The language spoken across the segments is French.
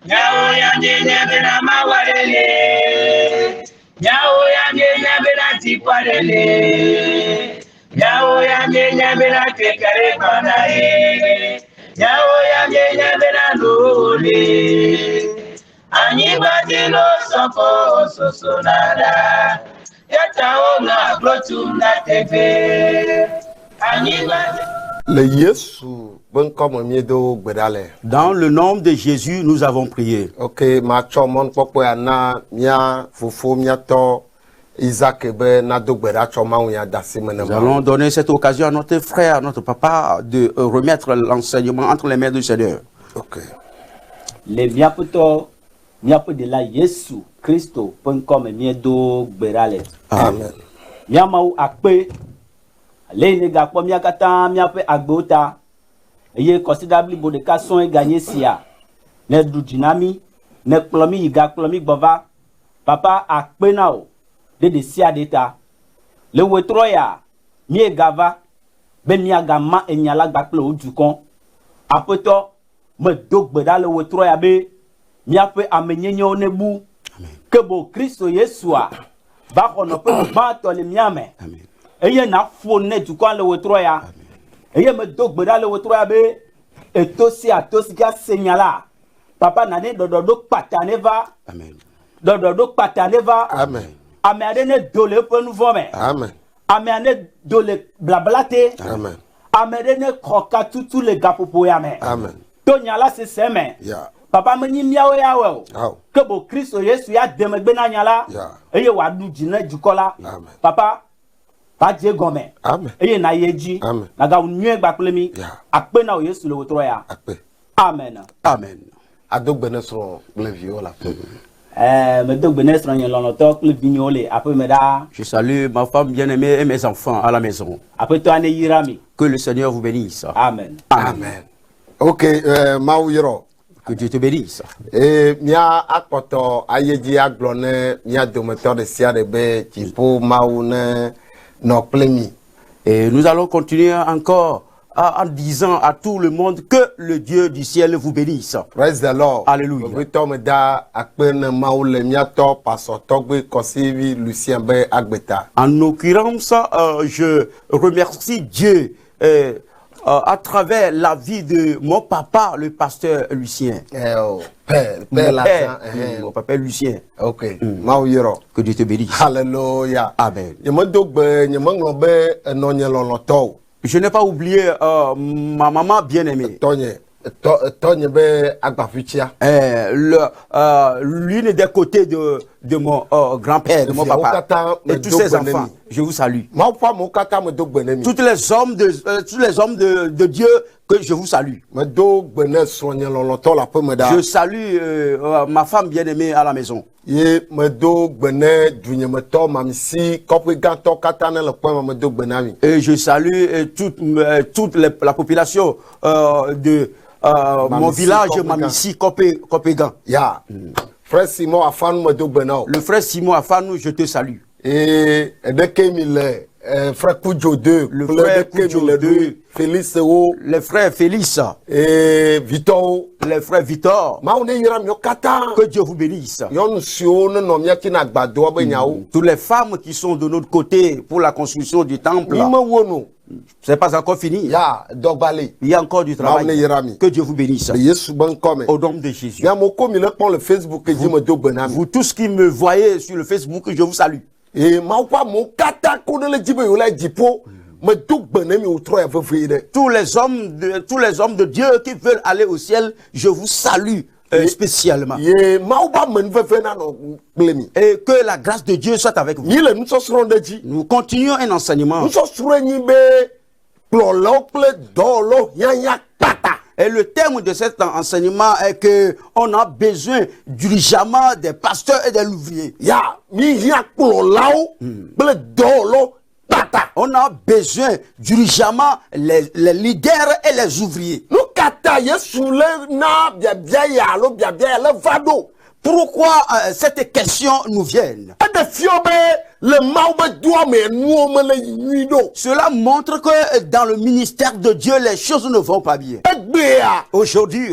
Nyao yanje nyabena mawarele. Nyao yanje nyabena tikwarele. Nyao yanje nyabena kekare panae. Nyao yanje nyabena lule. Anyi batilo soko sosonada. Yatao na glotu na tefe. Anyi batilo. Le Yesu ben comme miedo gbedale. Dans le nom de Jésus, nous avons prié. OK, ma chomon popo ana mia fofo mia to Isaac be na do gbeda choma unya dasi menema. Nous allons donner cette occasion à notre frère, à notre papa, de remettre l'enseignement entre les mains du Seigneur. OK. Le miaputo miapu de la Yesu Christo comme miedo gbedale. Amen. Miamau akpe le nega po miakata miape agbota. Eye considerably bodeka son e gagné sia. Ne du dinami, ne plomi iga plomi bova. Papa akpe nao de sia deta. Le wetroya mi gava be mi agama enyala gbaklo ojukon. Apoto me dogbeda le wetroya be miape amenyenyo nebu. Kebo Kristo Yesua ba kono pe ba to le miame. Amen. Eye na fone dukon le wetroya. Eye me dogbeda le wetroya be etosi ka senyala. Papa nane dodo pataneva. Amen. Dodo pataneva. Amen. Amene dole pe nouveau me. Amen. Amene dole blablate. Amen. Amene koka tutu le gapopo ya me. Amen. To nyala se seme. Yeah. Papa me nyimiawo yawo. Aw. Kebo Kristo Yesu ya demegbe na nyala. Yeah. Eye wa du jina jukola. Amen. Papa pa je gome. Amen. Eye na yeji. Amen. Na ga unye gbakulemi. Yeah. Akpe na o Yesu le wotro ya. Akpe. Amen. Amen. Adogbe ne so le viola. Me dogbe ne sran yen lono to kle vignole après me da. Je salue ma femme bien-aimée et mes enfants à la maison. Après to ane yirami. Que le Seigneur vous bénisse. Amen. Amen. OK, Mauyiro. Que Dieu te bénisse. Mia akoto ayeji aglone mia dometeur de sia de be tipo maune no plemi. Et nous allons continuer encore en disant à tout le monde que le Dieu du ciel vous bénisse. Praise the Lord. Alléluia. Obeto me da akpene maule mia to pasotogbe kosivi Lucien be agbeta. En l'occurrence, je remercie Dieu à travers la vie de mon papa, le pasteur Lucien. Père Mon papa Lucien. OK. Mauyiro. Que Dieu te bénisse. Hallelujah. Amen. Yemodogbe nyemanglobe enonyeloloto. Je n'ai pas oublié ma maman bien-aimée. Tonye be agbafuchia. L'une des côtés de mon grand-père, de mon papa, et tous ses enfants. Je vous salue. Tous les hommes de Dieu que je vous salue. Je salue ma femme bien-aimée à la maison. Et je salue toute la population de mon village, Mamissi, Kopégan. Yeah. Frère Simon Afan Le frère Simon Afan, je te salue. Et frère Koujo 2, le frère Koujo 2, Félix les frères Félix et Victor, les frères Victor. Que Dieu vous bénisse. Toutes les femmes qui sont de notre côté pour la construction du temple. C'est pas encore fini. Il y a encore du travail. Que Dieu vous bénisse. Au nom de Jésus. Vous tous qui me voyez sur le Facebook, je vous salue. Et tous les hommes de Dieu qui veulent aller au ciel, je vous salue spécialement. Et que la grâce de Dieu soit avec vous. Nous continuons un enseignement. Et le thème de cet enseignement est que on a besoin diligemment des pasteurs et des ouvriers. On a besoin diligemment les leaders et les ouvriers. pourquoi cette question nous vient? Cela montre que dans le ministère de Dieu, les choses ne vont pas bien. Aujourd'hui,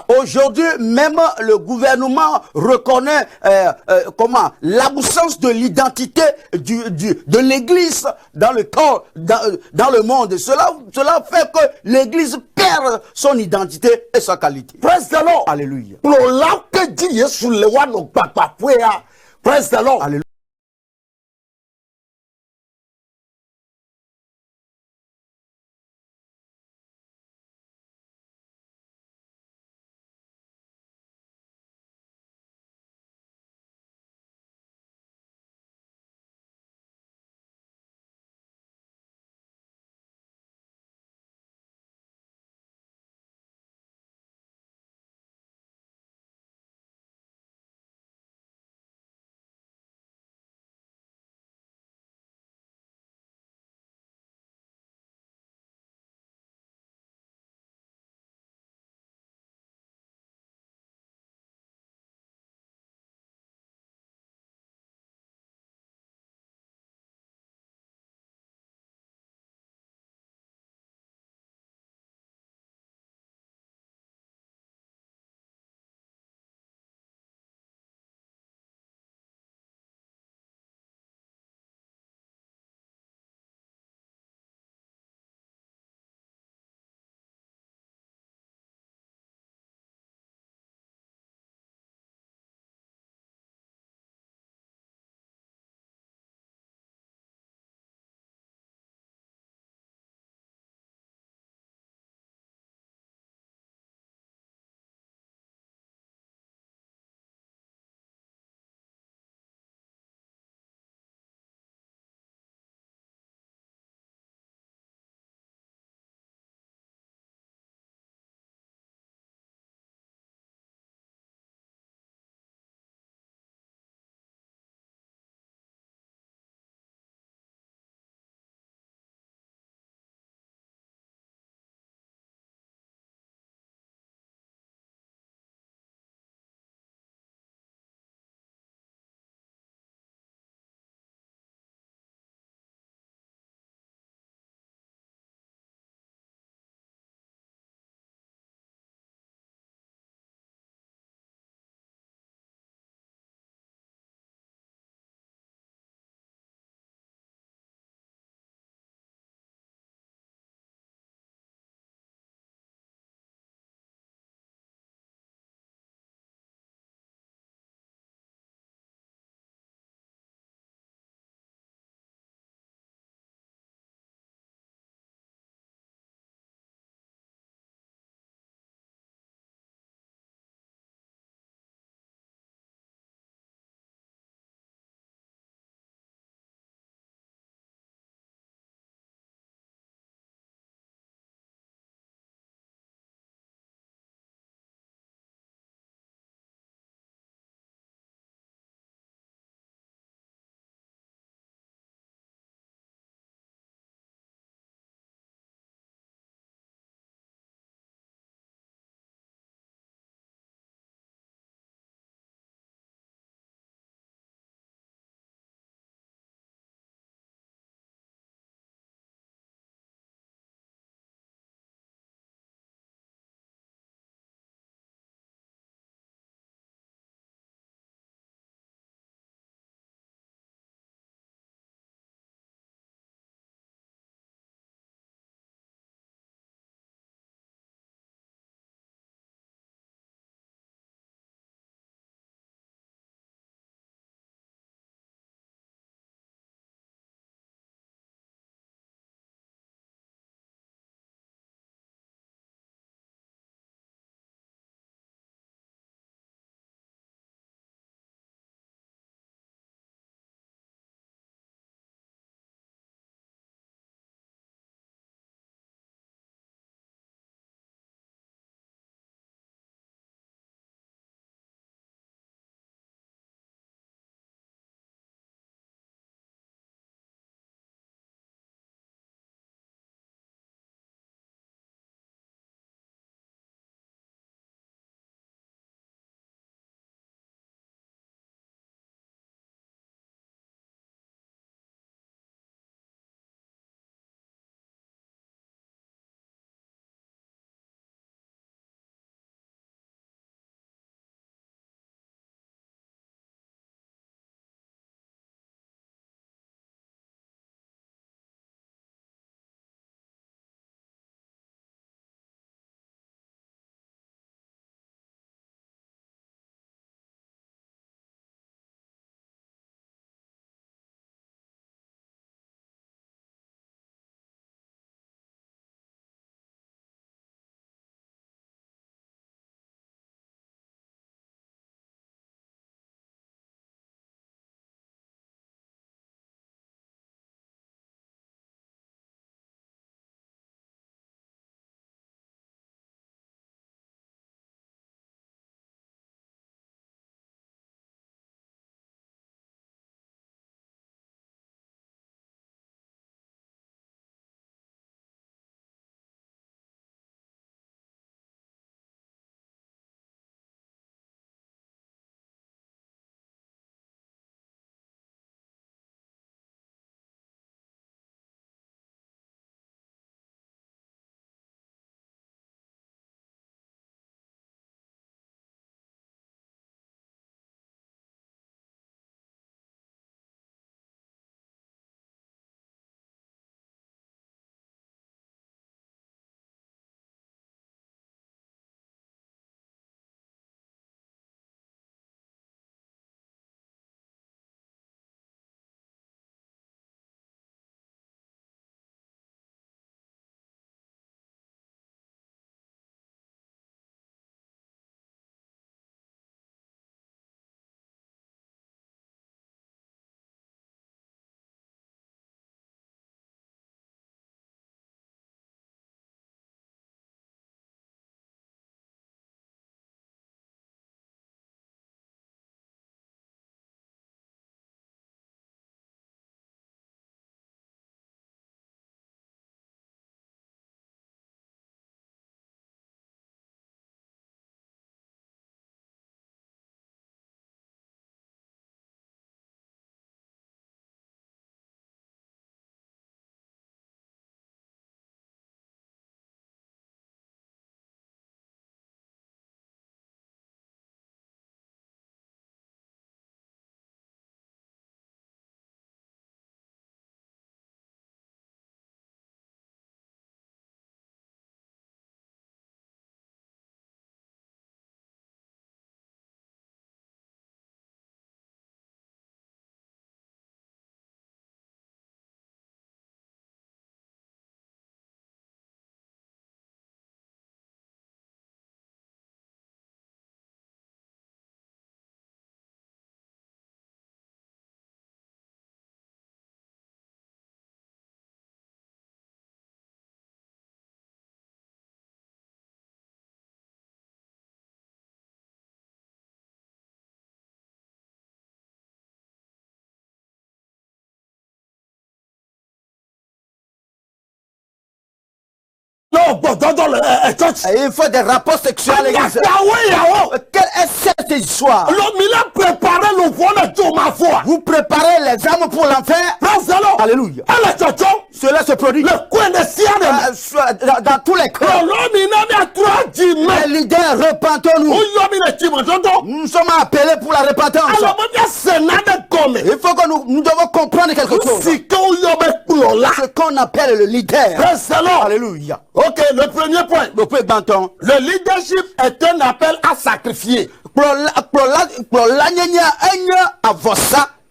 aujourd'hui, même le gouvernement reconnaît l'absence de l'identité de l'église dans le corps, dans le monde. Cela fait que l'église perd son identité et sa qualité. Praise the Lord. Alléluia. Praise the Lord. Alléluia. Non, il faut des rapports sexuels à l'église. Quelle est cette histoire? Vous préparez les âmes pour l'enfer. Alléluia. Cela se produit dans tous les cas. Les leaders, repentons-nous. Nous sommes appelés pour la repentance. Il faut que nous devons comprendre quelque chose. Ce qu'on appelle le leader. Alléluia. Ok, le premier point. Le leadership est un appel à sacrifier.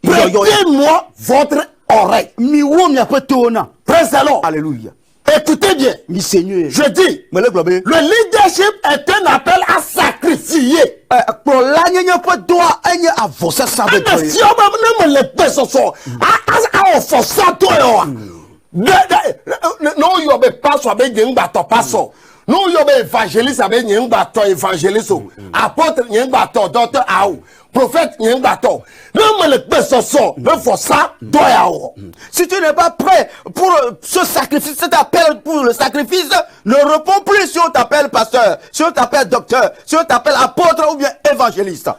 Prêtez-moi votre oreille. Alléluia. Écoutez bien. Je dis, le leadership est un appel à sacrifier. Non, il y a pas soit bien n'imbato passo. Non, il y a évangéliste avec n'imbato évangéliste. Apôtre n'imbato docteur aou. Prophète n'imbato. Non, mais le personne le faut ça doit avoir. Si tu n'es pas prêt pour ce sacrifice, cet appel pour le sacrifice, ne réponds plus si on t'appelle pasteur, si on t'appelle docteur, si on t'appelle apôtre ou bien évangéliste.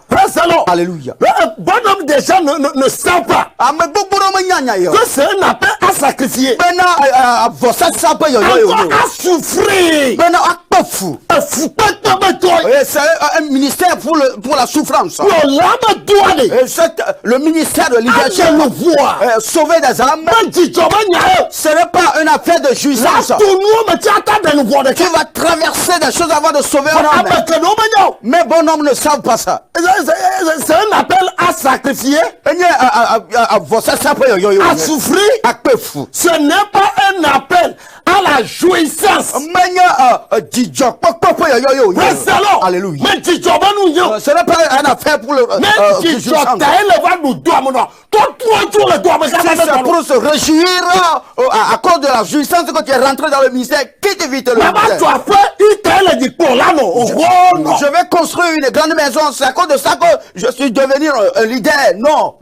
Alléluia. Un bon homme déjà ne sent pas que c'est un appel à sacrifier. Encore à souffrir. C'est un ministère pour la souffrance. Le ministère de leadership, sauver des âmes, ce n'est pas une affaire de jouissance. Tu vas traverser des choses avant de sauver un homme. Mais bon homme ne savent pas ça. C'est un appel à sacrifier, à souffrir. Ce n'est pas un appel à la jouissance. Alléluia. Ce n'est pas une affaire pour le c'est pour se réjouir à cause de la jouissance quand tu es rentré dans le ministère. Qui t'évite le ministère? Je vais construire une grande maison. C'est à cause de ça que je suis devenu un leader. Non.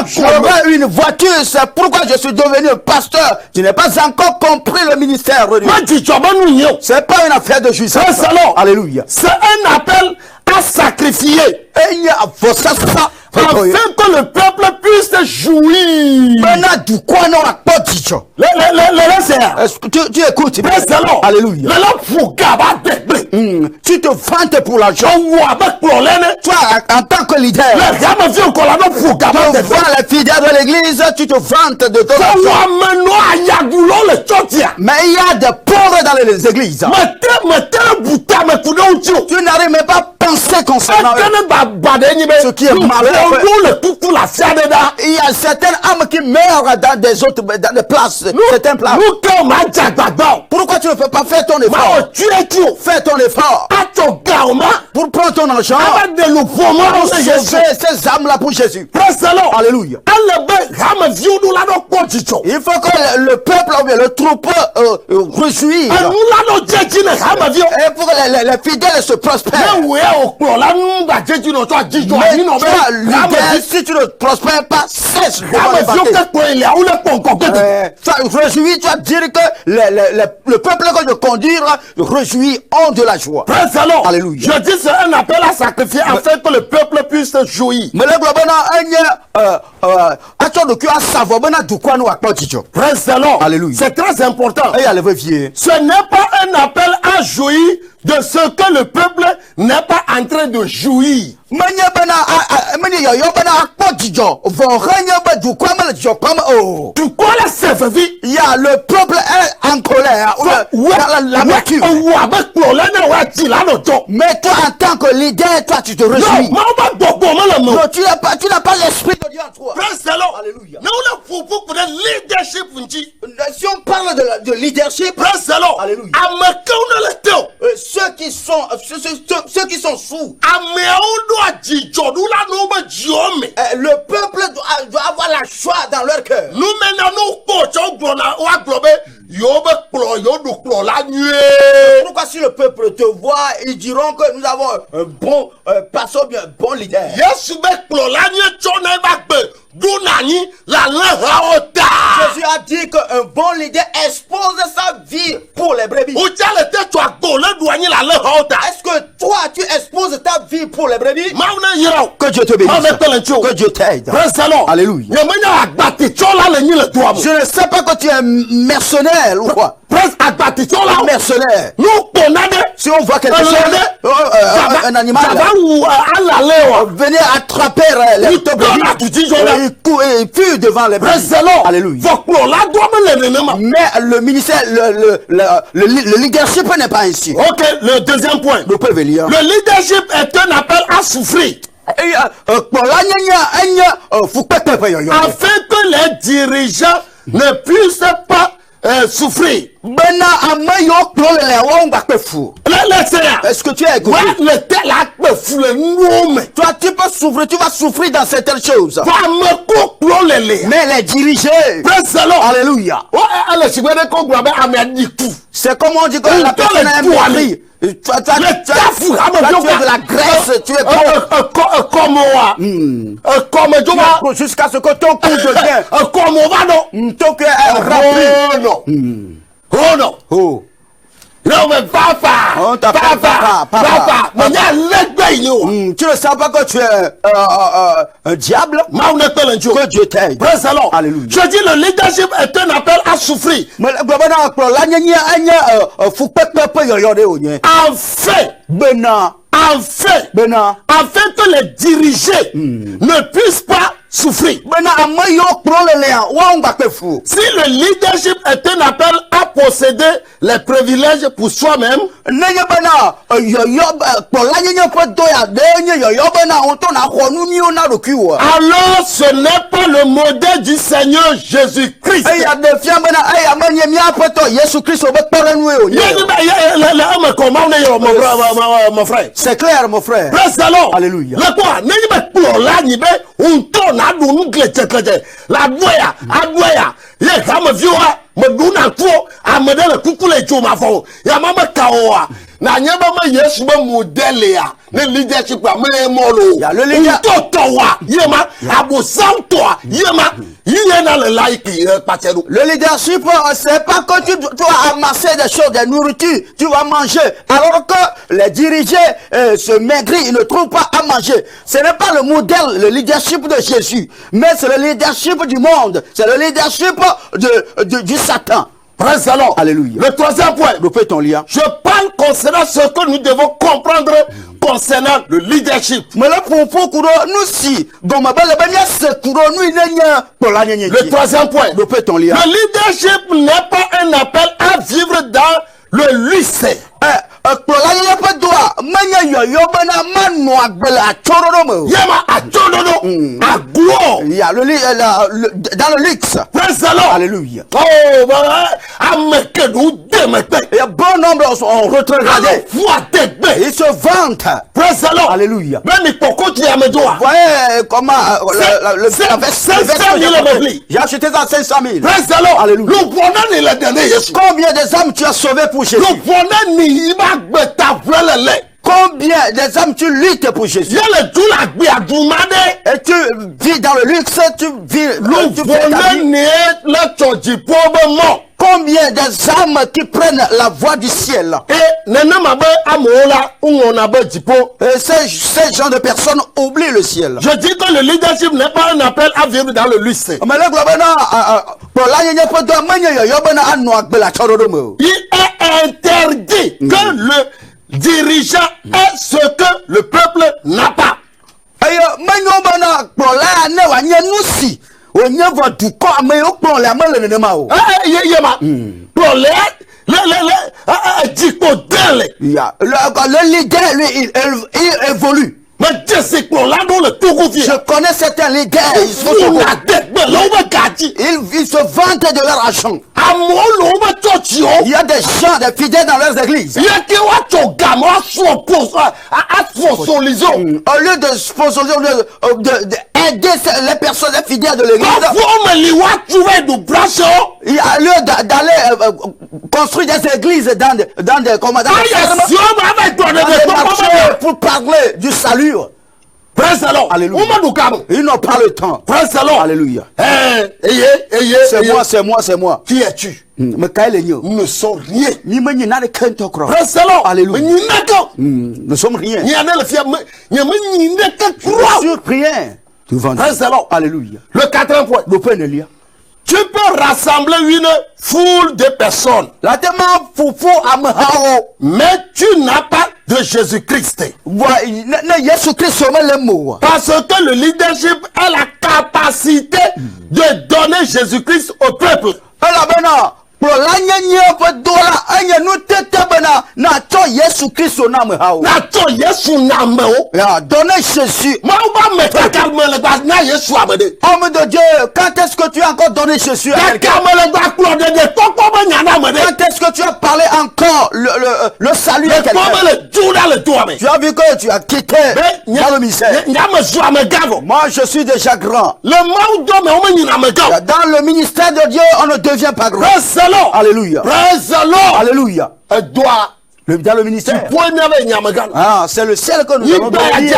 J'aurais une voiture. C'est pourquoi je suis devenu un pasteur. Tu n'as pas encore compris le ministère de Dieu. C'est pas une affaire de jouissance. Alléluia. C'est un appel à sacrifier. Afin que le peuple puisse jouir. Tu écoutes. Alléluia. Tu te vantes pour l'argent. Toi, en tant que leader, tu vois les fidèles de l'église, tu te vantes de ton argent. Mais il y a des pauvres dans les églises. Tu n'arrives même pas à penser concernant ce qui est malheureux. Il y a certaines âmes qui meurent dans des autres dans des places. Certaines places. Pourquoi tu ne peux pas faire ton effort? Fais ton effort pour prendre ton argent, pour sauver ces âmes-là pour Jésus. Alléluia. Il faut que le peuple ou bien le troupeau réjouisse. Et pour que les fidèles se prospèrent. Si tu ne prospères pas, cesse. Réjouis, tu vas dire que le peuple que je conduire réjouit ont de la joie. Alléluia. Je dis c'est un appel à sacrifier afin que le peuple puisse jouir. Mais le Alléluia. C'est très important. Ce n'est pas un appel à jouir de ce que le peuple n'est pas en train de jouir. Il y a le peuple en colère. Mais toi en tant que leader, toi tu te réjouis. Non, tu n'as pas l'esprit de Dieu en toi. Alléluia. Si on parle de leadership, alléluia. Ceux qui sont sont ceux qui sont sous. Le peuple doit avoir la joie dans leur cœur. Pourquoi si le peuple te voit, ils diront que nous avons un bon pasteur, bien un bon leader. Jésus a dit qu'un bon leader expose sa vie pour les brebis. Est-ce que toi tu exposes ta vie pour les brebis? Que Dieu te bénisse. Que Dieu t'aide. Alléluia. Je ne sais pas que tu es mercenaire ou quoi. Mercenaire. Si on voit quelque chose, un animal, venez attraper les il fuit devant les brebis. Alléluia. Mais le ministère, le leadership n'est pas ainsi. Ok, le deuxième point. Le leadership est un appel à souffrir. Afin que les dirigeants ne puissent pas souffrir. Est-ce que tu es écouté? Toi tu peux souffrir, tu vas souffrir dans certaines choses. Mais les diriger. Alléluia. C'est comme on dit que la personne a un mépris. Tu es de la graisse, tu es comme jusqu'à ce que ton cou devienne ton cœur est rempli. Oh non. Oh. Non mais papa. Tu ne sais pas que tu es un diable. Que Dieu t'aide. Alléluia. Je dis le leadership est un appel à souffrir. Afin que les dirigés ne puissent pas souffrir. Si le leadership est un appel à posséder les privilèges pour soi-même, alors ce n'est pas le modèle du Seigneur Jésus-Christ. Mon frère. C'est clair, mon frère. Alléluia. Na nyaba ma Yesu ba modèle ya ne leadership ba me molo ya le leader to wa yema abosan to yema yena le like patero. Le leadership c'est pas que tu dois amasser des choses, de nourriture, tu vas manger alors que les dirigeants se maigrissent, ils ne trouvent pas à manger. Ce n'est pas le modèle, le leadership de Jésus, mais c'est le leadership du monde, c'est le leadership du Satan. Alléluia. Le troisième point. Je parle concernant ce que nous devons comprendre concernant le leadership. Le troisième point. Le leadership n'est pas un appel à vivre dans le luxe. Dans le luxe. Alléluia. Oh, il y a bon nombre sont retrogradés. Ils se vantent. Alléluia. Voyez comment j'ai acheté ça 500 000. Alléluia. Combien des âmes tu as sauvé pour Jésus? Combien des âmes tu luttes pour Jésus? Et tu vis dans le luxe, tu vis combien des âmes qui prennent la voie du ciel? Et ces gens de personnes oublient le ciel. Je dis que le leadership n'est pas un appel à vivre dans le luxe. Il est interdit que le dirigeant est ce que le peuple n'a pas. Le leader, lui, il évolue. Je connais certains leaders. Ils se vantent de leur argent. Il y a des gens, des fidèles dans leurs églises. Au lieu de sponsoriser, d'aider les personnes fidèles de l'église, au lieu d'aller construire des églises dans des pour parler du salut. Alléluia. Ils n'ont pas le temps. Alléluia. C'est moi. Qui es-tu? Nous ne sommes rien. Alléluia. Nous sommes rien. Sur rien. Alléluia. Le 4e point. Tu peux rassembler une foule de personnes. Mais tu n'as pas de Jésus-Christ. Parce que le leadership a la capacité de donner Jésus-Christ au peuple. Donnez Jésus. Homme de Dieu, quand est-ce que tu as encore donné Jésus à quelqu'un? Quand est-ce que tu as parlé encore le salut à quelqu'un? Tu as vu que tu as quitté dans le ministère. Moi je suis déjà grand. Dans le ministère de Dieu on ne devient pas grand. Alléluia. Alléluia. Dans le ministère. Ah, c'est le ciel que nous allons devenir.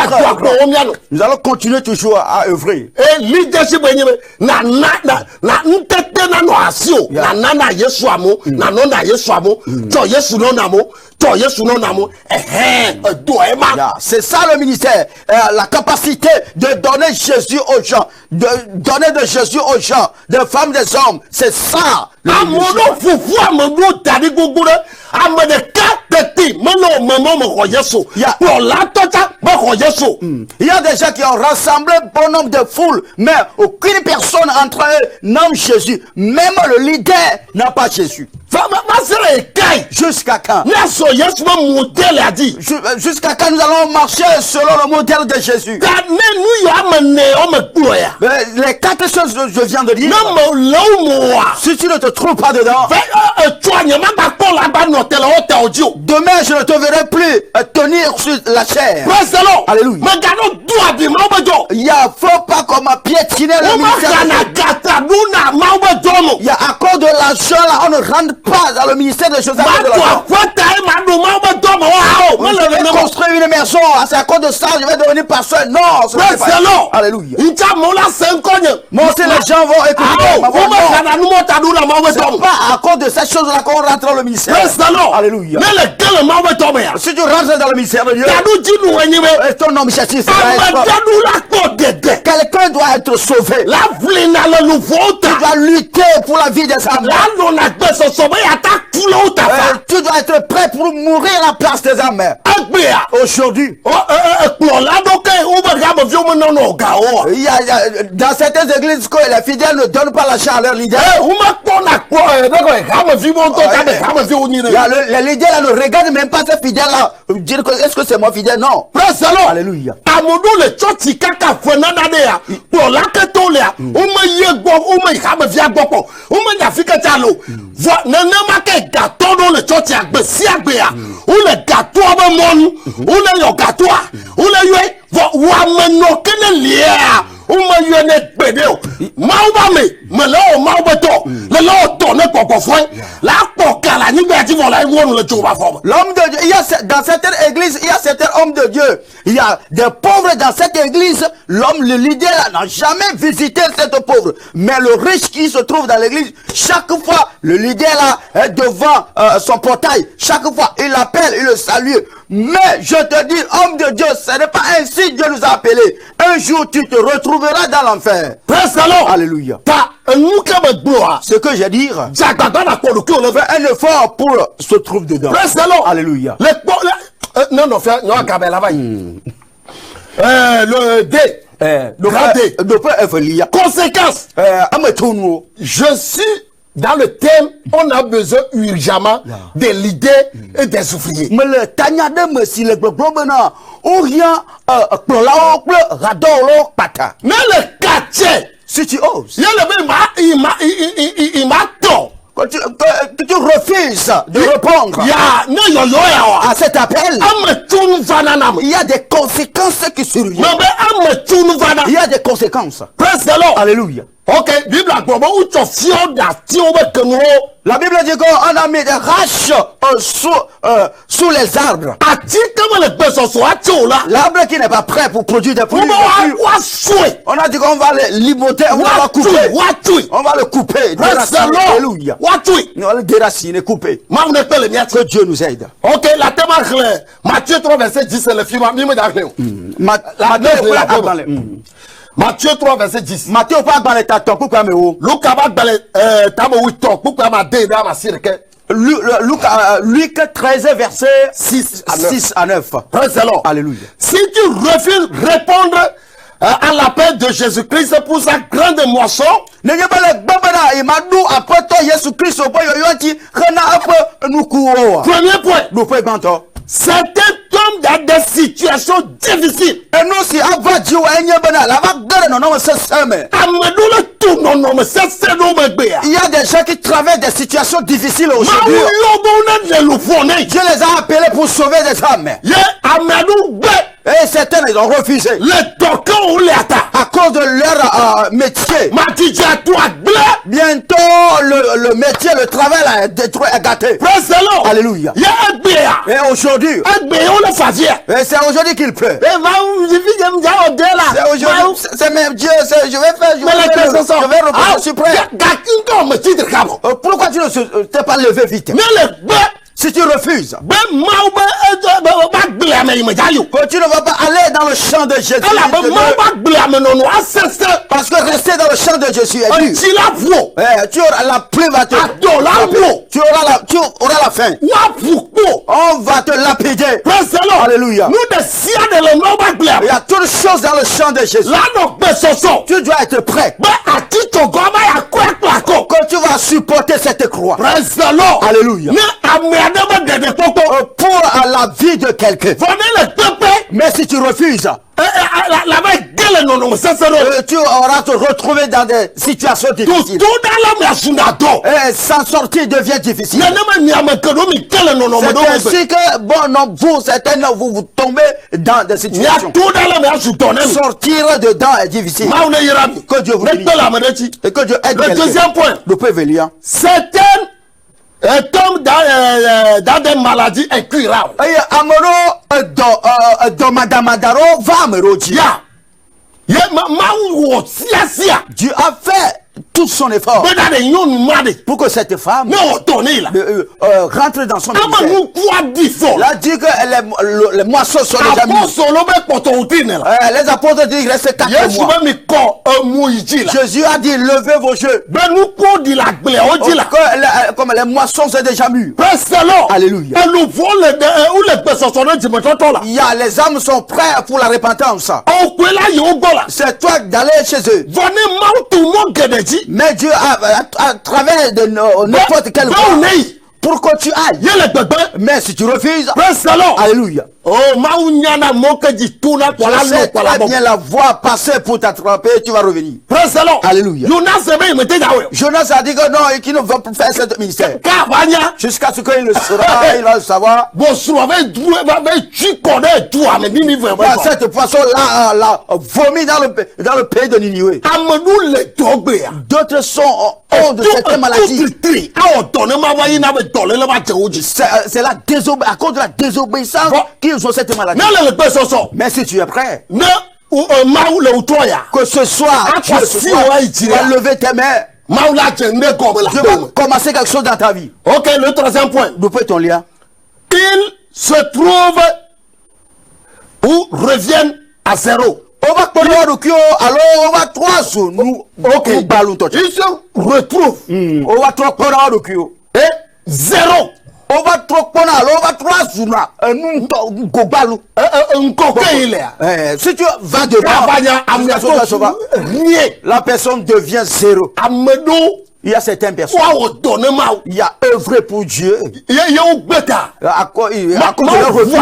Nous allons continuer toujours à œuvrer. Et leadership c'est ça le ministère. La capacité de donner Jésus aux gens, de donner de Jésus aux gens, des femmes, des hommes. C'est ça. Il y a des gens qui ont rassemblé un bon nombre de foules, mais aucune personne entre eux nomme Jésus. Même le leader n'a pas Jésus. Jusqu'à quand? Jusqu'à quand nous allons marcher selon le modèle de Jésus? Les 4 choses que je viens de dire, si tu ne te trouves pas dedans, demain je ne te verrai plus tenir sur la chair. Alléluia. Il faut pas qu'on m'a piétiné le ministère. Il y a à cause de l'argent là, on ne rentre pas dans le ministère de Joseph. Je vais construire une maison, c'est à cause de ça je vais devenir pasteur. Non, ce n'est pas. Alléluia. Moi aussi les gens vont écouter. C'est pas à cause de cette chose là qu'on rentre dans le ministère. Alléluia. Si tu rentres dans le ministère de Dieu, ton nom cherche quelqu'un doit être sauvé. Tu dois lutter pour la vie des âmes. Tu dois être prêt pour mourir à la place des âmes. Aujourd'hui, dans certaines églises, les fidèles ne donnent pas l'argent à leur leader. Les leaders là, ne regardent même pas ces fidèles là. Dire que est-ce que c'est moi fidèle? Non. Alléluia. L'homme de Dieu, dans certaines églises, il y a certains hommes de Dieu. Il y a des pauvres dans cette église. L'homme, le leader, n'a jamais visité cette pauvre. Mais le riche qui se trouve dans l'église, chaque fois, le leader là est devant son portail. Chaque fois, il l'appelle, il le salue. Mais je te dis, homme de Dieu, ce n'est pas ainsi Dieu nous a appelés. Un jour, tu te retrouveras dans l'enfer. Alléluia. Ce que j'ai dit, fais un effort pour se trouver dedans. Alléluia. Le D. Conséquence. Je suis dans le thème, on a besoin urgemment de l'idée et des ouvriers. Mais le tanya de monsieur le globena, ou rien, mais le quartier, si tu oses, il m'a tort. Quand tu refuses de répondre à cet appel, il y a des conséquences qui surviennent. Il y a des conséquences. Alléluia. Ok, Bible a la Bible dit qu'on a mis des raches sous les arbres. L'arbre qui n'est pas prêt pour produire des fruits. On a dit qu'on va le limoter, on va le couper. On va le couper. Alléluia. On va le déraciner, couper. Que Dieu nous aide. Ok, la thème est claire. Matthieu 3, verset 10, c'est le film. Matthieu 3, verset 10. Matthieu pas dans les tatons, pourquoi me ou? Luc pas dans les tatons, pourquoi ma dé dans ma cirque? Luc 13, verset 6 à 9. Alléluia. Si tu refuses de répondre à l'appel de Jésus-Christ pour sa grande moisson, premier point. Certains tombent dans des situations difficiles. Il y a des gens qui traversent des situations difficiles aujourd'hui. Dieu les a appelés pour sauver des âmes. Et certains les ont refusé. À cause de leur métier. Bientôt le métier, le travail est détruit, est gâté. Alléluia. Et aujourd'hui, c'est aujourd'hui qu'il pleut. C'est aujourd'hui, c'est même Dieu, je vais faire, je vais reposer suprême. Pourquoi tu ne t'es pas levé vite? Si tu refuses, que tu ne vas pas aller dans le champ de Jésus. Parce que rester dans le champ de Jésus est dur. Tu auras la pluie, tu auras la faim. On va te lapider. Alléluia. Il y a toutes choses dans le champ de Jésus. Tu dois être prêt. Quand tu vas supporter cette croix. Alléluia. Pour la vie de quelqu'un. Mais si tu refuses, tu auras te retrouver dans des situations difficiles. Et s'en sortir devient difficile. C'est ainsi que, vous, certains, vous tombez dans des situations. Sortir dedans est difficile. Que Dieu vous bénisse. Et que Dieu aide. Le deuxième point. Certaines tombent dans des maladies incurables. Dieu a fait tout son effort pour que cette femme rentre dans son ministère. Il a dit que les moissons sont déjà mises. Les apôtres disent qu'il reste 4 mois. Jésus a dit levez vos yeux. Comme les moissons sont déjà mûres. Alléluia. Les âmes sont prêts pour la repentance. C'est toi d'aller chez eux. Mais Dieu à travers de n'importe quelle voie pour que tu ailles. Mais si tu refuses, alléluia. Oh, je sais très bien la voie passer pour t'attraper, tu vas revenir. Alléluia. Jonas a dit que non, et qu'il ne va plus faire ce ministère. Jusqu'à ce qu'il le saura, il va le savoir. Cette poisson-là vomi dans le pays de Ninive. D'autres ont de cette maladie. C'est la désobéissance, à cause de la désobéissance qu'ils ont cette maladie. Mais si tu es prêt, que ce soir, tu vas lever tes mains. Tu vas commencer quelque chose dans ta vie. Ok, le troisième point. Nous pouvons ton lien. Ils se trouvent ou reviennent à zéro. Alors on va 3 sous nous. Ok. Ils se retrouvent. On va 3 et zéro. On va 3 sous si tu vas dedans, la personne devient zéro. Il y a certaines personnes. Il y a œuvré pour Dieu. À cause de leur refus.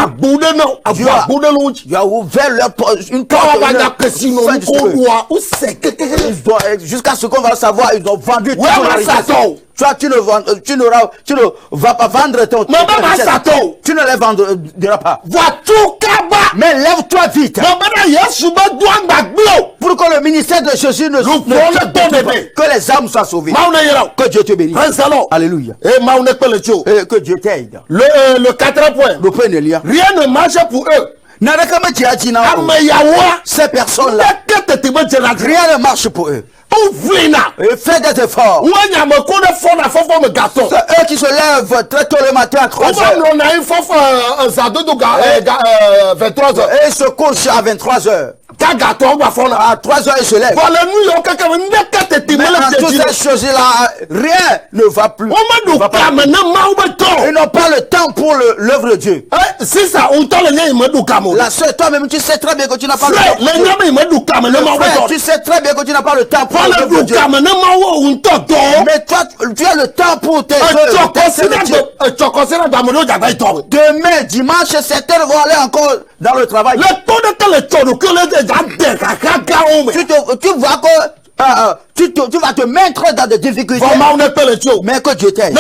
Dieu a ouvert leur une porte. Jusqu'à ce qu'on va savoir, ils ont vendu tout leur richesse. Toi, tu ne vas pas vendre ton tu ne les vendras pas. Mais lève-toi vite. Pour que le ministère de Jésus ne que les âmes soient sauvées. Que Dieu te bénisse. Alléluia. Et que Dieu t'aide. Le quatrième point. Rien ne marche pour eux. Ces personnes-là, rien ne marche pour eux. Fais des efforts. C'est eux qui se lèvent très tôt le matin à 3h. Et se couchent à 23h. À 3h, ils se lèvent. Mais dans toutes ces choses-là, rien ne va plus. Ils n'ont pas le temps pour l'œuvre de Dieu. La seule, toi-même, tu sais très bien que tu n'as pas le temps. Frère, tu sais très bien que tu n'as pas le temps pour l'œuvre de Dieu. Mais toi, tu as le temps pour tes œuvres. Demain, dimanche, certains vont aller encore dans le travail. Tu vois que tu vas te mettre dans des difficultés. Mais que Dieu t'aide.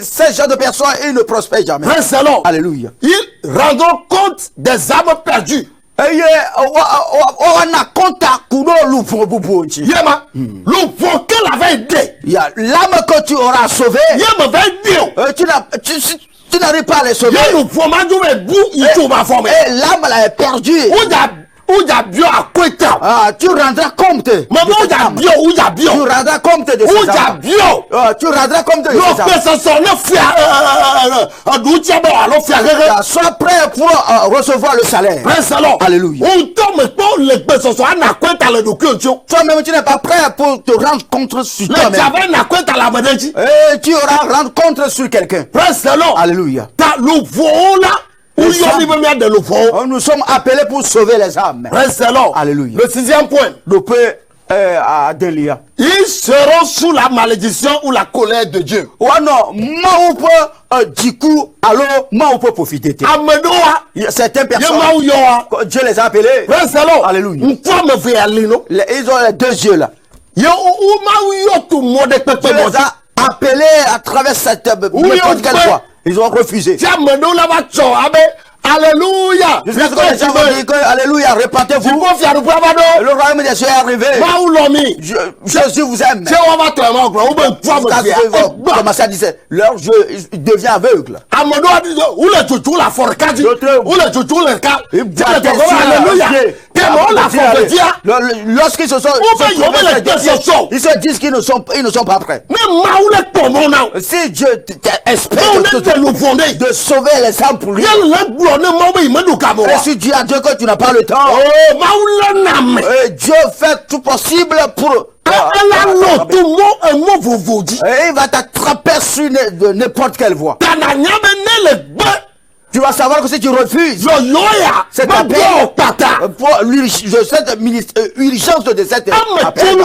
Ces gens de personnes, ils ne prospèrent jamais. Alléluia. Ils rendront compte des âmes perdues. L'âme que tu auras sauvée, tu n'arrives pas à les sauver. Et l'âme là est perdue. Tu rendras compte. Tu rendras compte de ces âmes. Tu rendras compte de ces âmes. Sois prêt pour recevoir le salaire. Alléluia. Toi-même, tu n'es pas prêt pour te rendre compte sur toi-même. Et tu auras rendre compte sur quelqu'un. Alléluia. Nous sommes appelés pour sauver les âmes. Alléluia. Le sixième point. Ils seront sous la malédiction ou la colère de Dieu. Certaines personnes, Dieu les a appelés. Alléluia. Ils ont les deux yeux là. Dieu les a appelés à travers cette méthode quelle fois. Ils ont refusé. Alléluia. Jusqu'à ce que les gens vont dire que Alléluia, répentez-vous. Le royaume des cieux est arrivé. Jésus vous aime. Comment ça disait? Leur jeu devient aveugle. Lorsqu'ils se sont ils se disent qu'ils ne sont pas prêts. Si Dieu espère de sauver les âmes pour lui, et si Dieu a dit que tu n'as pas le temps, Dieu fait tout possible pour et il va t'attraper sur n'importe quelle voie. Tu vas savoir que si tu refuses, c'est ta paix pour l'urgence de cette appel.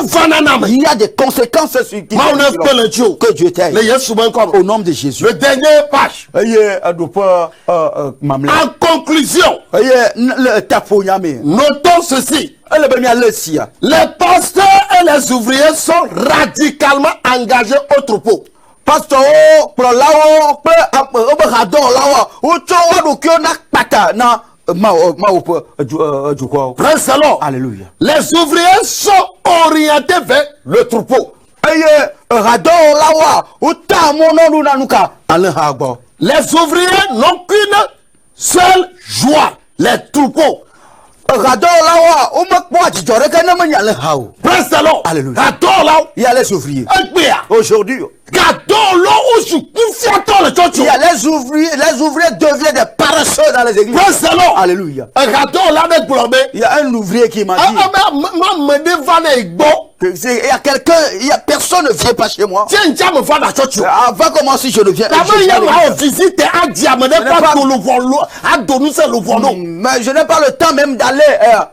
Il y a des conséquences sur qui que Dieu t'aide. Au nom de Jésus. Le dernier page. En conclusion, notons ceci. Les pasteurs et les ouvriers sont radicalement engagés au troupeau. Pasteur, alléluia. Les ouvriers sont orientés vers le troupeau. Les ouvriers n'ont qu'une seule joie, les troupeaux. Alléluia. Il y a les ouvriers. Aujourd'hui, il y a les ouvriers deviennent des paresseux dans les églises. Alléluia. Il y a un ouvrier qui m'a dit Il y a quelqu'un, personne ne vient pas chez moi. Avant comment si je ne viens. Mais je n'ai pas le temps même d'aller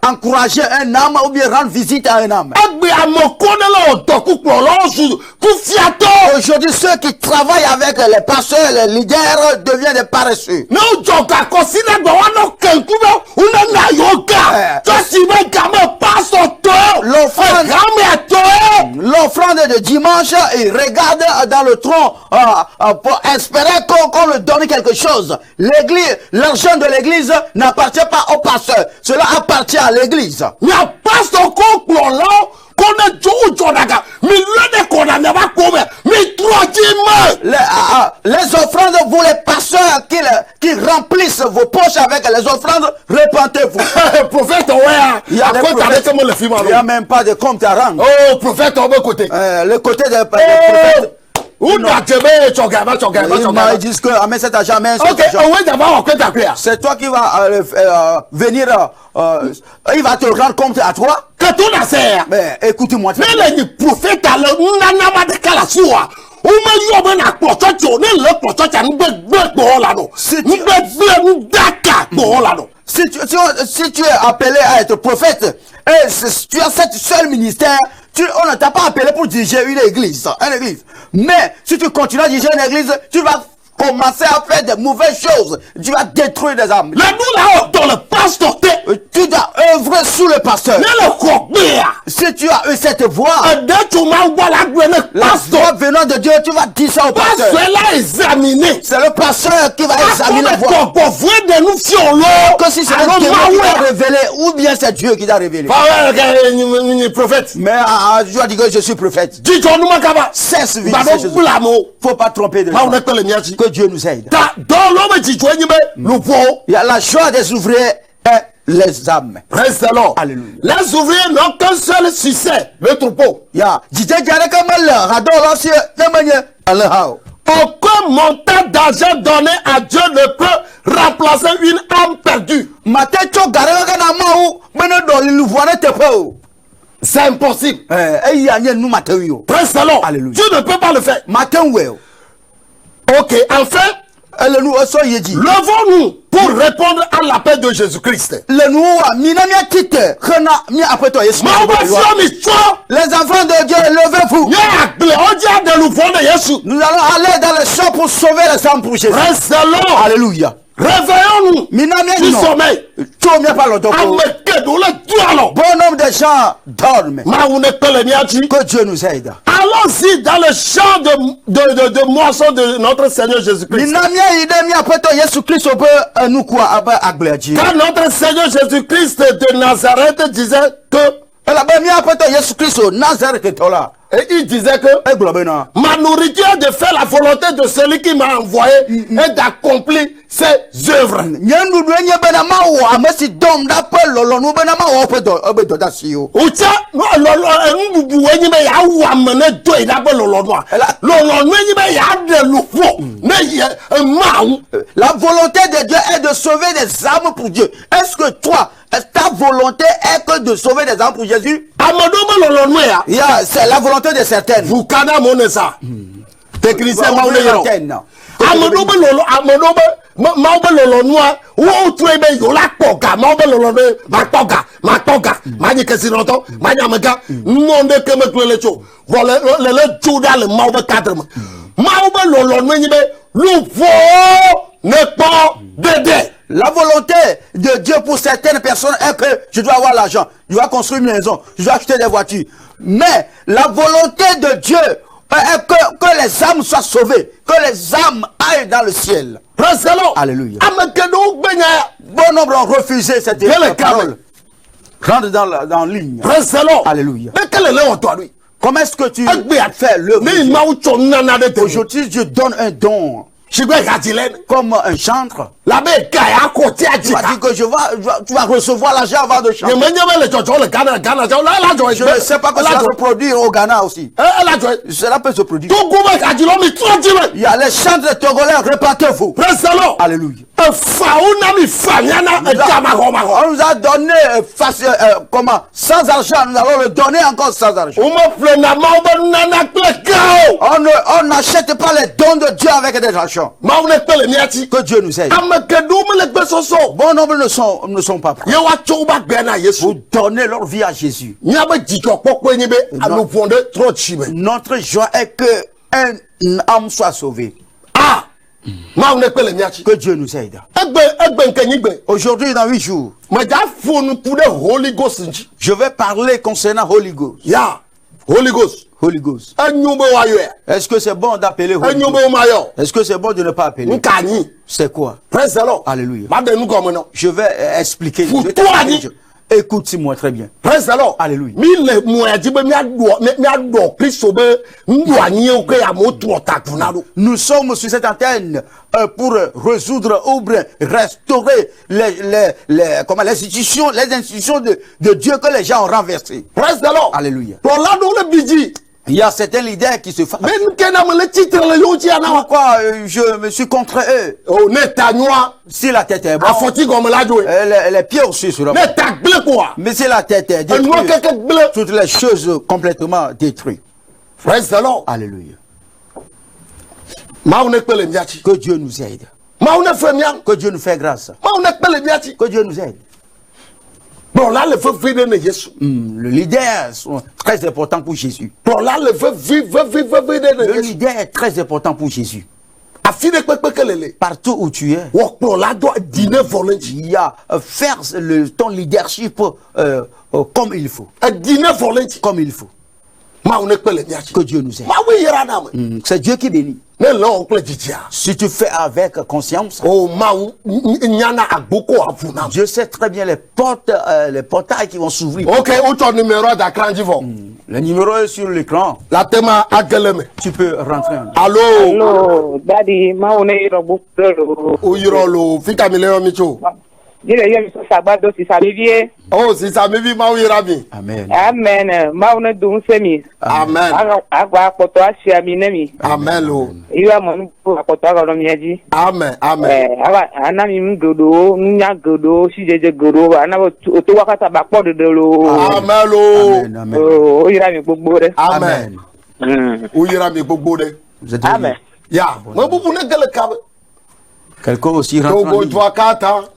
encourager un âme ou bien rendre visite à un âme. Aujourd'hui, ceux qui travaillent avec les pasteurs, les leaders deviennent des paresseux. L'offrande de dimanche, il regarde dans le tronc pour espérer qu'on lui donne quelque chose. L'église, l'argent de l'église n'appartient pas au pasteur. Cela appartient à l'église. Les offrandes, vous les pasteurs qui remplissent vos poches avec les offrandes, repentez-vous. Prophète, il n'y a même pas de compte à rendre. Oh, prophète, on veut côté. Le côté des prophètes. Ils disent que amène cet argent, c'est toi qui vas venir, il va te rendre compte à toi. Mais écoute-moi. Si tu es appelé à être prophète, et tu as ce seul ministère, on ne t'a pas appelé pour diriger une église. Mais si tu continues à diriger une église, tu vas commencer à faire de mauvaises choses. Tu vas détruire des âmes. Tu dois œuvrer sous le pasteur. Si tu as eu cette voix, la voix venant de Dieu, tu vas dire ça au pasteur. C'est le pasteur qui va examiner la voix. Que si c'est Dieu qui t'a révélé, ou bien c'est Dieu qui t'a révélé. Mais je dois dire que je suis prophète. Cesse vite. Faut pas tromper de gens. Que Dieu nous aide. Il y a la joie des ouvriers et les âmes. Alléluia. Les ouvriers n'ont qu'un seul succès, le troupeau. Aucun montant d'argent donné à Dieu ne peut remplacer une âme perdue. C'est impossible. Alléluia. Tu ne peux pas le faire. Ok, enfin, levons-nous pour répondre à l'appel de Jésus-Christ. Les enfants de Dieu, levez-vous. Nous allons aller dans le champ pour sauver les âmes pour Jésus. Alléluia. Réveillons-nous du sommeil. Bon nombre de gens dorment. Que Dieu nous aide. Allons-y dans le champ de moisson de notre Seigneur Jésus-Christ. Car notre Seigneur Jésus-Christ de Nazareth disait que et il disait que ma nourriture est de faire la volonté de celui qui m'a envoyé et d'accomplir ses œuvres. La volonté de Dieu est de sauver des âmes pour Dieu. Est-ce que toi, ta volonté est que de sauver des âmes pour Jésus? C'est la volonté de certaines. Vous canamonnez ça. Technicien, la volonté de Dieu pour certaines personnes est que je dois avoir l'argent, je dois construire une maison, je dois acheter des voitures. Mais la volonté de Dieu est que les âmes soient sauvées, que les âmes aillent dans le ciel. Alléluia. Bon nombre ont refusé cette parole. Rentre dans ligne. Alléluia. Mais quel est l'heure toi, lui? Comment est-ce que tu fais l'œuvre? Aujourd'hui, Dieu donne un don. Comme un chantre. La bête à côté à Tu m'as dit que tu vas recevoir l'argent avant de chanter. Je ne sais pas que cela se produit au Ghana aussi. Cela peut se produire. Il y a les chants de Togolais, répétez-vous. Alléluia. On nous a donné sans argent, nous allons le donner encore sans argent. On n'achète pas les dons de Dieu avec des argent. Que Dieu nous aide. Bon nombre ne sont pas prêts. Vous donnez leur vie à Jésus. Notre joie est que un âme soit sauvé. Que Dieu nous aide. Aujourd'hui, dans 8 jours, je vais parler concernant Holy Ghost. Holy Ghost. Holy Ghost. Est-ce que c'est bon d'appeler Holy Ghost? Est-ce que c'est bon de ne pas appeler? C'est quoi? Alléluia. Je vais expliquer. Écoute-moi très bien. Alléluia. Nous sommes sur cette antenne pour résoudre ou restaurer les institutions de Dieu que les gens ont renversées. Alléluia. Il y a certains leaders qui se fâchent. Pourquoi je me suis contre eux? Si la tête est bonne, les pieds aussi sur la mais si la tête est détruite, toutes les choses complètement détruites. Alléluia. Que Dieu nous aide. Que Dieu nous fait grâce. Que Dieu nous aide. Le leader est très important pour Jésus. Le leader est très important pour Jésus. Partout où tu es, il y a faire ton leadership comme il faut. Comme il faut. Que Dieu nous aide. C'est Dieu qui bénit. Si tu fais avec conscience, Dieu sait très bien les portails qui vont s'ouvrir. Le numéro est sur l'écran. Tu peux rentrer. Allô, Daddy, oh, si ça me vit, Amen. Amen. Mauna dum semi. Amen. Agwa poto asiami. Amen. Iwa monu poto agalo miaji. Amen. Amen. Ana mi mgodo, nya godo, sijeje godo, ana oto wakata bakpo dodolo. Amen. Amen. Oh, ira mi gbogbo re. Amen. Ira mi gbogbo re. Amen. Ya, mo bubu ne gele kabe. Quelqu'un aussi rentre. Togo toi kata.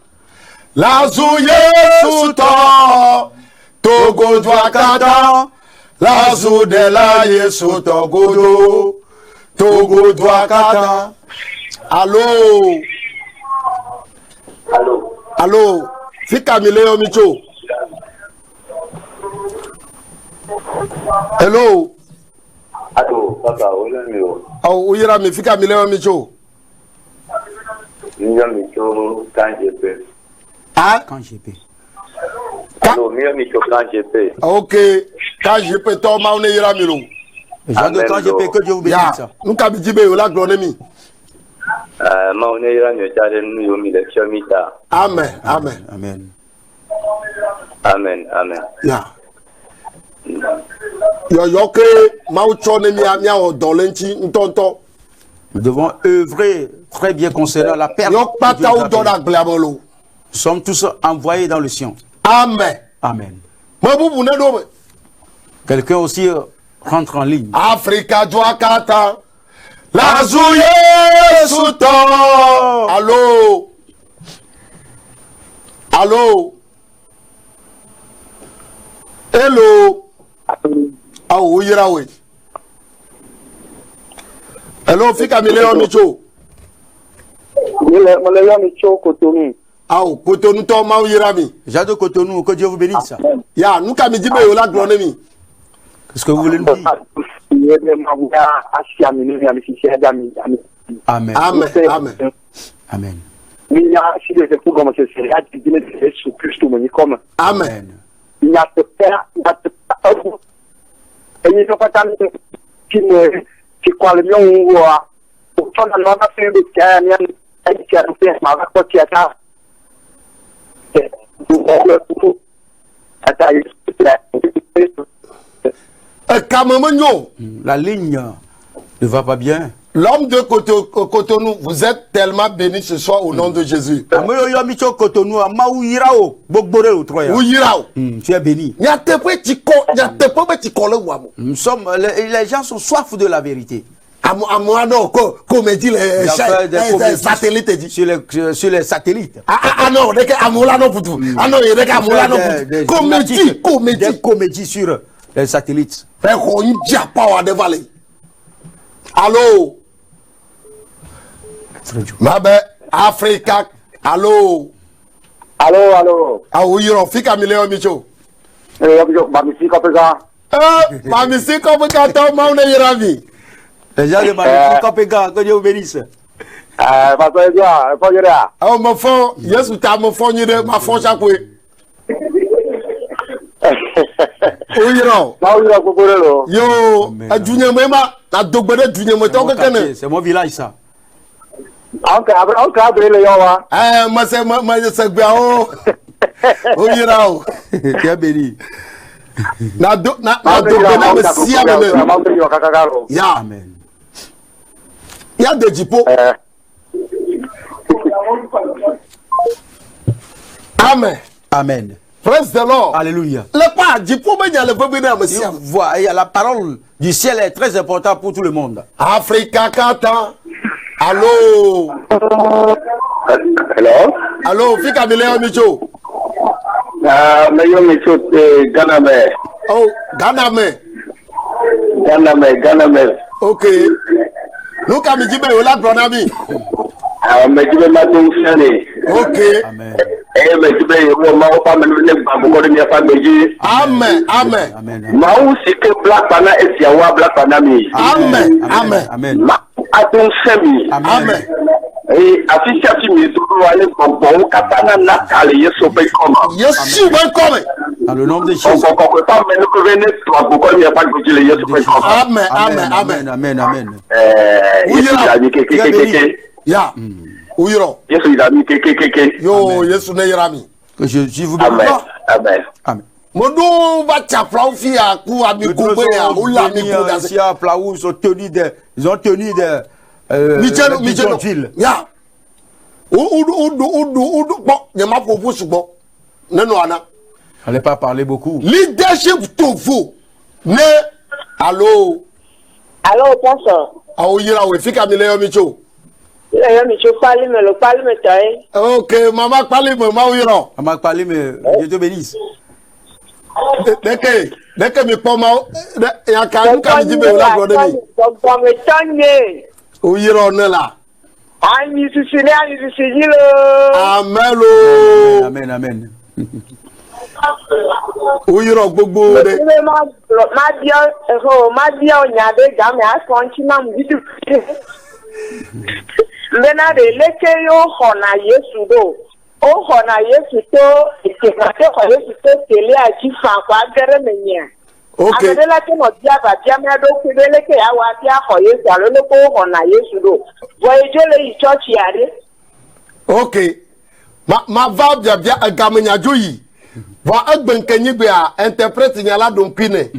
La Yesu to Togo toi kata. La de la Yesu Togo Togo toi kata. Allô. Allô. Fika mileo micho. Hello. Allô, papa, olamio. Oh, uyira mi fika mileo micho. Micho quand je peux. Ah? Quand je peux. Allô, Micho quand je peux. Ok. Quand je peux, toi, ma on ira milo. Quand je peux, que Dieu vous bénisse. Nous kabidjibe la glonémie. Ma on ira mieux tard nous yomi l'élection mita. Amen. Amen. Amen. Amen. Amen. Ya. Yo que ma uchone mi o dolenti ntonto. Nous devons œuvrer très bien concernant la perte. Nous sommes tous envoyés dans le Sion. Amen. Amen. Quelqu'un aussi rentre en ligne. Africa Dwakata. La Zouye Souto. Allô. Allô. Hello. Ah oui, oui. Hello, fika mileo micho. Mileo micho Cotonou. Ah, Cotonou to ma yirami. Jado Cotonou, que Dieu vous bénisse. Ya, nous ka mi dibe yo la glonémie. Qu'est-ce que vous voulez nous dire? Amen. Amen. Amen. Amen. Amen. La ligne ne va pas bien. L'homme de Cotonou, vous êtes tellement béni ce soir au nom de Jésus. Tu es béni. Nous sommes, les gens sont soif de la vérité. Comme dit les satellites. Sur les satellites. Des comédies sur les satellites. Allô? Mabe, Africa, allô? Allô? Ah oui, on fait Camille Micho. Mamisi Kopega. Mamisi Kopega, toi, Maune Yirami. Les gens de Mamisi Kopega, que Dieu bénisse. Oh, mon fond, yes, tu as mon fond, ma fond chaque fois. Yo, à Dunia Mema, à Dogbere Dunia Motonga. C'est mon village, ça. Moi, c'est ma biao. Oh, Yirao. Tu es béni. Amen. Il y a des dipos. Amen. Amen. Praise the Lord. Alléluia. La parole du ciel est très importante pour tout le monde. Africa Kata. Allô. Hello. Allô, Fika Mileo Micho. Meyo Micho Ganame. Oh, Ganame. Ganame. Ok. Nous comme dit ben la pronami. Mejibe matung sane. Ok. Amen. Mejibe wo ma o pa menu ne ba ko de fa meji. Amen. Amen. Amen. Ma o sike black pana esia wa black pana mi. Amen. Amen. Amen. Ma atung semi. Amen. Afisha ti mi duro wa le gbogbo katana na kale yeso pe koma. Yesu ben come. Dans le nom de Jésus. Amen. Amen. Amen. Amen. Amen. Ya. Uyiro. Yo, Yesu ne yarami. Que je vous Amen. Amen. Amen. Modo va chaplau fi aku ami kobe ya ula mi ko da si a plaou ils ont tenu des Michel. Ya. Udu bon, nyama propose bon. Neno ana. Allez pas parler beaucoup. Leadership to vous. Ne. Allô. Allô, pasteur. Ah oui, là, oui, fika Mileo Micho. Mileo Micho, parle-moi, taille. Ok, maman, parle-moi, oui, là. Maman, parle-moi, Dieu te bénisse. Dès que me pomme, il y a quand même qui dit, mais là, vous avez. Oui, là, on est là. Amen. Amen, amen. Oui, là, gbogbo. Mbena de leke yo hona Yesu do. O hona Yesu to ikekate ko Yesu to tele aji fa kwa gere menya. Okay. Amedela ke no dia ba dia me do ku leke ya wa dia ko Yesu alo le ko hona Yesu do. Voyele i church yare. Okay. Ma va bia gamenya joyi. Va agbenkenyi be a interprète nyala don pine.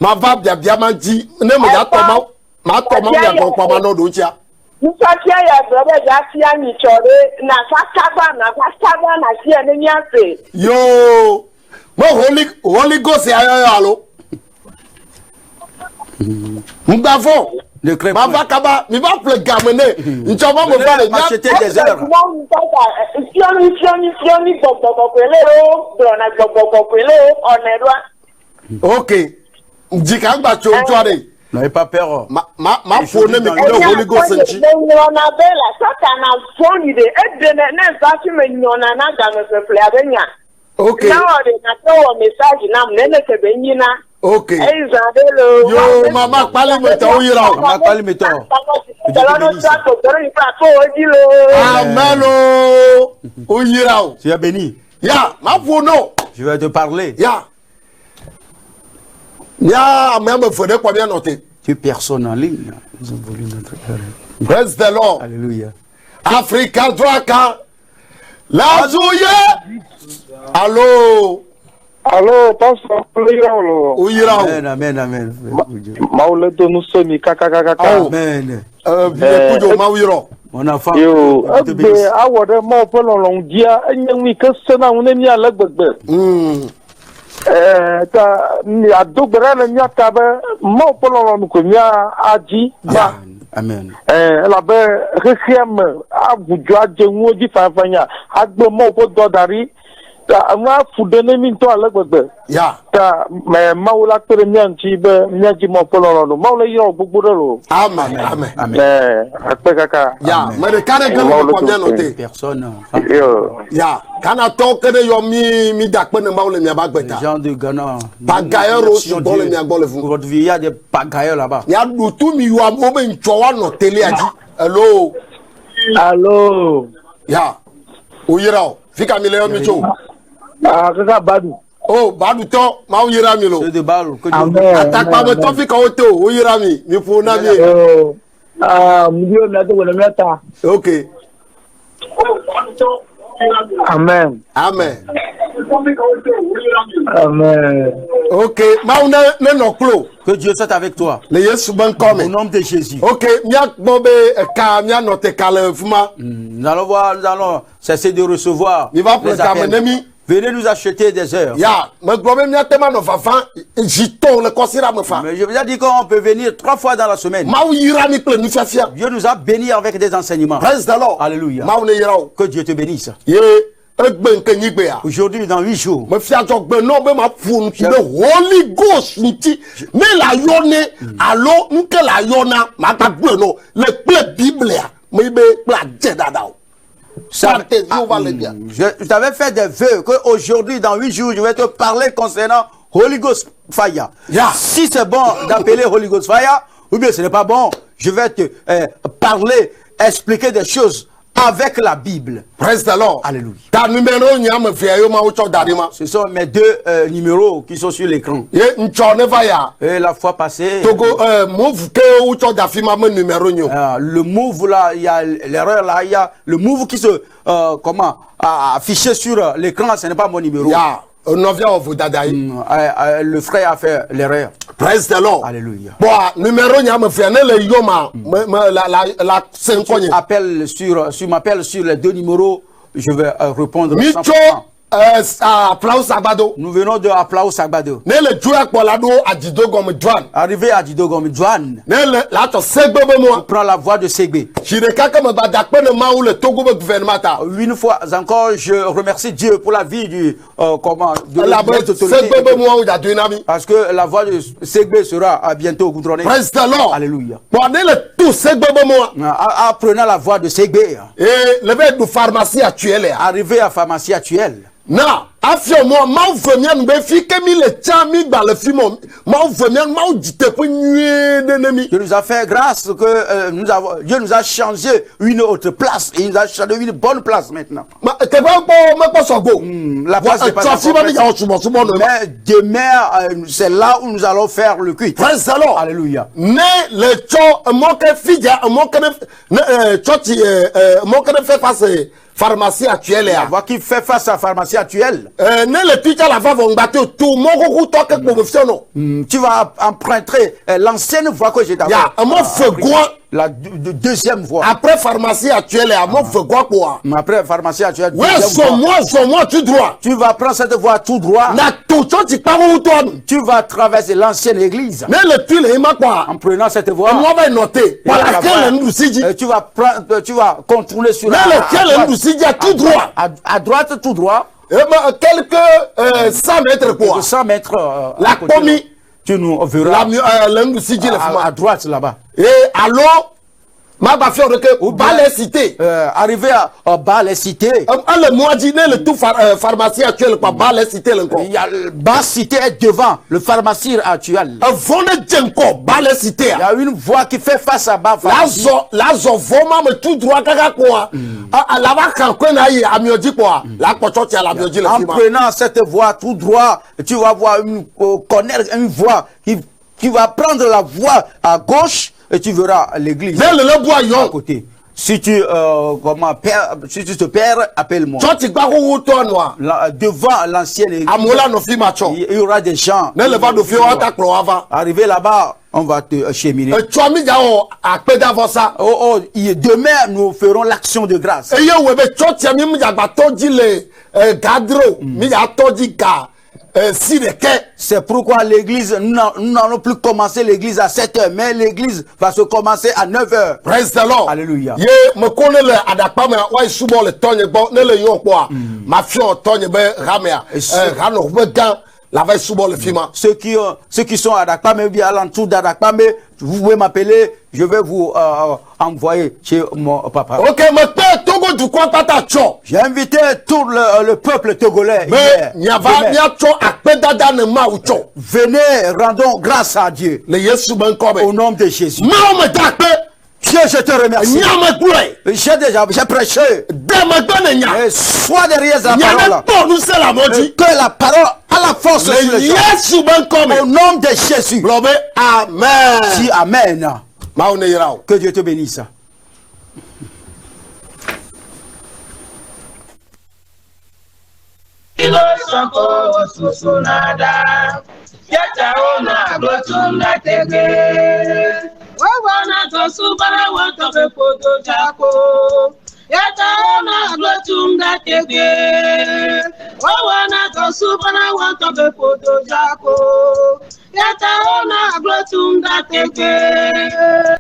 Ma va bia manji ne me ya to ma ya ko pa ma no do chia. Nsakia ya brother Jasia ni chore na fakaba na sia ne nyafe. Yo. Mo Holy Ghost ya alo. Mbafo. Ma va kaba, mi va ple gamene. Nchoma mo va le acheter des heures. Ok. Njika ngba chontoare. N'avez pas peur. Ma phone me ko Holy Ghost nchi. Nyona bela saka na phone de edene na zati me nyona na ga me fefe abenya. Ok. Na ode na to message na mnene ke benyina. Ok. Isabelo. Yo mama pali me to yira. Mama pali me to. Amen. O yira. Tu es béni. Ya, ma phone. Je vais te parler. Ya. Ya, même faudrait quoi bien noter. Tu es personne en ligne. Ils ont voulu notre. Praise the Lord. Alléluia. Africa Draka. La Zouye. Allô. Allô, pasteur. Ouyirao. Amen, amen. Mauleto nous sommes kaka. Amen. Mon enfant. Yo, awade mo pelon dia enyi ke sena unemi ala gbegbe. Ta ni adogbera na nyata be mo pelon ko nya aji ba. Amen. La be rekiem abujo ajenwo di fafanya agbe mo po dodari ta ma fudene mi to ala gbegbe. Ya. Ta me maula tere nyanchi be nyaji mo pelon no maula yo gbogbo ro. Amen. Akpe kaka. Ya, mais le cas de combien noté? Personne. Ya, kana toke de yo mi dakpe ne maule mi abagbeta. Les gens de Ghana. Pagailleurs aussi bon le mi agbole fun. Aujourd'hui, il y a des pagailleurs là-bas. Ya dutu mi yo amobe nchowa no tele aji. Hello. Allô. Ya. Oyirao. Fika mi leo mi cho. Kaka Badu. Oh, Badu to ma oyira mi lo. C'est de balle. Attaque pas me to fika oto oyira mi pour na mi. Mdio na to na meta. OK. Amen. OK, ma ne no klo. Que Dieu soit avec toi. Le Yesu ban comme. Au nom de Jésus. OK, mia bobe ka mia note kale fuma. Nous allons cesser de recevoir. Il va prendre venez nous acheter des heures. Ya, me globe mia tema no fafa, jito le kosira me fa. Mais je vous ai dit qu'on peut venir 3 fois dans la semaine. Dieu nous a bénis avec des enseignements. Praise the Lord. Alléluia. Que Dieu te bénisse. Aujourd'hui, dans 8 jours, le Holy Ghost, mais la yone, alors, nous que la yona, ma tableau, le Bible, mais la djedada. Je t'avais fait des vœux qu'aujourd'hui, dans 8 jours, je vais te parler concernant Holy Ghost Fire. Si c'est bon d'appeler Holy Ghost Fire, ou bien ce n'est pas bon, je vais te parler, expliquer des choses avec la Bible. Praise the Lord. Alléluia. Ce sont mes 2 numéros qui sont sur l'écran. Et la fois passée, le move là, il y a l'erreur là, il y a le move qui se affiché sur l'écran, ce n'est pas mon numéro. Le frère a fait l'erreur. Praise the Lord. Alléluia. Bon, numéro appelle sur m'appelle sur les 2 numéros, je vais répondre. Nous venons de Applaus Agbado. Arrivé à Didogom Douane. On prend la voie de Segbe. Une fois encore, je remercie Dieu pour la vie du parce que la voie de Segbe sera bientôt goudronnée. Praise the Lord. Alléluia. Apprenant la voie de Segbe. Arrivé à pharmacie actuelle. Non, afio moi venir nous fike mi le chami dans le film venir dite pour Dieu nous a fait grâce que Dieu nous a changé une autre place et il nous a changé une bonne place maintenant. La place est pas mais demain c'est là où nous allons faire le culte. Praise the Lord. Alléluia. Ne le fait face pharmacie actuelle. La voix qui fait face à la pharmacie actuelle. Tu vas emprunter l'ancienne voie que j'ai d'abord. La deuxième voie. Après pharmacie actuelle, après pharmacie actuelle, tout droit. Tu vas prendre cette voie tout droit. Tu vas traverser l'ancienne église. En prenant cette voie. Tu vas contourner sur tout droit. À droite, tout droit. Quelques 100 mètres quoi. 100 mètres. La commis. Tu nous verras. À droite là-bas. Et alors, ma bafia que bas les cités. Arrivé à bas les cités. Le mois dîner le tout pharmacie actuelle quoi bas les cités encore. Il y a bas cité est devant le pharmacie actuel. Bas les cités. Il y a une voie qui fait face à bas. La zone vraiment me tout droit kaka quoi. Là-bas quand on a eu amiodi quoi. La pochote à l'amiodi le en prenant cette voie tout droit, tu vas voir connaître une voie qui va prendre la voie à gauche. Et tu verras l'église à côté. Si tu, si tu te perds, appelle-moi. Devant l'ancienne église, il y aura des gens. Arrivé là-bas, on va te cheminer. Demain, nous ferons l'action de grâce. C'est pourquoi l'église, nous n'allons plus commencer l'église à 7h, mais l'église va se commencer à 9h. Praise the Lord. Alléluia. Ceux qui sont à Dakpame, bien à l'entour d'Adakpame, vous pouvez m'appeler, je vais vous envoyer chez mon papa. Ok, j'ai invité tout le peuple togolais. Venez, rendons grâce à Dieu. Au nom de Jésus. Dieu, je te remercie. J'ai prêché. Et sois derrière la parole. Que la parole a la force sur le champ. Au nom de Jésus. Amen. Dis Amen. Que Dieu te bénisse. Wawana to subara wanta be poto jako. Yataona glotumda tege. Wawana to subara wanta be poto jako. Yataona glotumda tege.